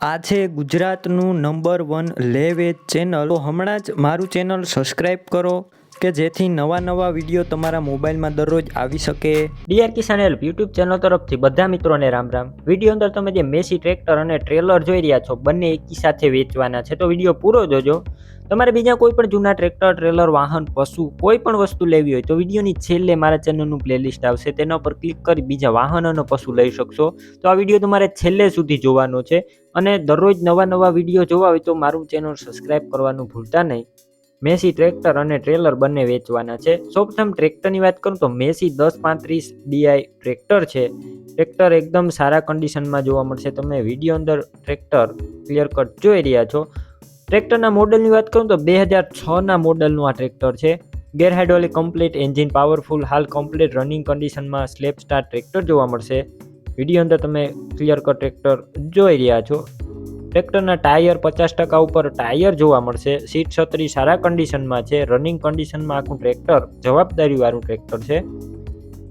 આ છે ગુજરાતનું નંબર 1 લે વેચ ચેનલ. તો હમણાં જ મારું ચેનલ સબસ્ક્રાઈબ કરો કે જેથી નવા વિડીયો તમારા મોબાઈલમાં દરરોજ આવી શકે. D.R.K કિસાન યુટ્યુબ ચેનલ તરફથી બધા મિત્રોને રામ રામ. વિડીયો અંદર તમે જે મેસી ટ્રેક્ટર અને ટ્રેલર જોઈ રહ્યા છો બંને એકી સાથે વેચવાના છે, તો વિડીયો પૂરો જોજો. તમારે બીજા કોઈ પણ જૂના ટ્રેક્ટર, ટ્રેલર, વાહન, પશુ કોઈ પણ વસ્તુ લેવી હોય તો વિડીયોની છેલ્લે મારા ચેનલનું પ્લેલિસ્ટ આવશે, તેના પર ક્લિક કરી બીજા વાહન અને પશુ લઈ શકશો. તો આ વિડીયો તમારે છેલ્લે સુધી જોવાનો છે અને દરરોજ નવા વિડીયો જોવા હોય તો મારું ચેનલ સબસ્ક્રાઈબ કરવાનું ભૂલતા નહીં. મેસી ટ્રેક્ટર અને ટ્રેલર બંને વેચવાના છે. સૌપ્રથમ ટ્રેક્ટરની વાત કરું તો મેસી 1035 DI ટ્રેક્ટર છે. ટ્રેક્ટર એકદમ સારા કન્ડિશનમાં જોવા મળશે. તમે વિડીયો અંદર ટ્રેક્ટર ક્લિયર કટ જોઈ રહ્યા છો. ટ્રેક્ટરના મોડલની વાત કરું તો 2006ના મોડલનું આ ટ્રેક્ટર છે. ગેર હાઇડ્રોલિક કમ્પ્લીટ, એન્જિન પાવરફુલ, હાલ કમ્પ્લીટ રનિંગ કન્ડિશનમાં સ્લેપ સ્ટાર ટ્રેક્ટર જોવા મળશે. વિડીયો અંદર તમે ક્લિયર કટ ટ્રેક્ટર જોઈ રહ્યા છો. ટ્રેક્ટરના ટાયર 50% ઉપર ટાયર જોવા મળશે. સીટ છત્રી સારા કન્ડિશનમાં છે. રનિંગ કન્ડિશનમાં આખું ટ્રેક્ટર જવાબદારીવાળું ટ્રેક્ટર છે.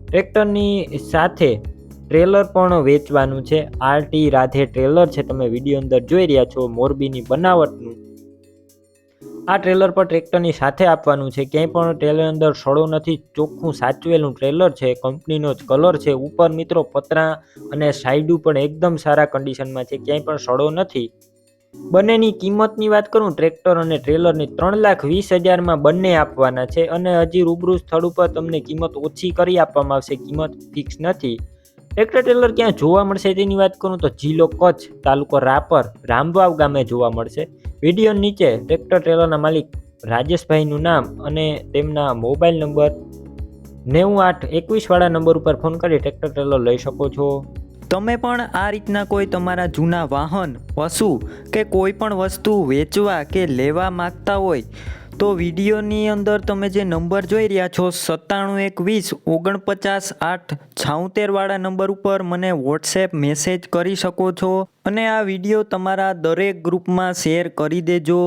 ટ્રેક્ટરની સાથે ટ્રેલર પણ વેચવાનું છે. RT રાધે ટ્રેલર છે, તમે વિડીયો અંદર જોઈ રહ્યા છો, મોરબીની બનાવટનું. આ ટ્રેલર પર ટ્રેક્ટરની સાથે આપવાનું છે. ક્યાંય પણ ટ્રેલર અંદર સડો નથી, ચોખ્ખું સાચવેલું ટ્રેલર છે. કંપનીનો જ કલર છે. ઉપર મિત્રો પતરા અને સાઈડું પણ એકદમ સારા કન્ડિશનમાં છે, ક્યાંય પણ સડો નથી. બંનેની કિંમતની વાત કરું, ટ્રેક્ટર અને ટ્રેલરની 3,20,000માં બંને આપવાના છે અને હજી રૂબરૂ સ્થળ ઉપર તમને કિંમત ઓછી કરી આપવામાં આવશે, કિંમત ફિક્સ નથી. ટ્રેક્ટર ટ્રેલર ક્યાં જોવા મળશે તેની વાત કરું તો જિલ્લો કચ્છ, તાલુકો રાપર, રામવાવ ગામે જોવા મળશે. વિડીયો નીચે ટ્રેક્ટર ટ્રેલરના માલિક રાજેશભાઈનું નામ અને તેમના મોબાઈલ નંબર 9821 વાળા નંબર ઉપર ફોન કરી ટ્રેક્ટર ટ્રેલર લઈ શકો છો. તમે પણ આ રીતના કોઈ તમારા જૂના વાહન, પશુ કે કોઈ પણ વસ્તુ વેચવા કે લેવા માંગતા હોય તો વિડીયોની અંદર તમે જે નંબર જોઈ રહ્યા છો 9712 49 8 વાળા નંબર ઉપર મને વોટ્સએપ મેસેજ કરી શકો છો અને આ વિડીયો તમારા દરેક ગ્રુપમાં શેર કરી દેજો.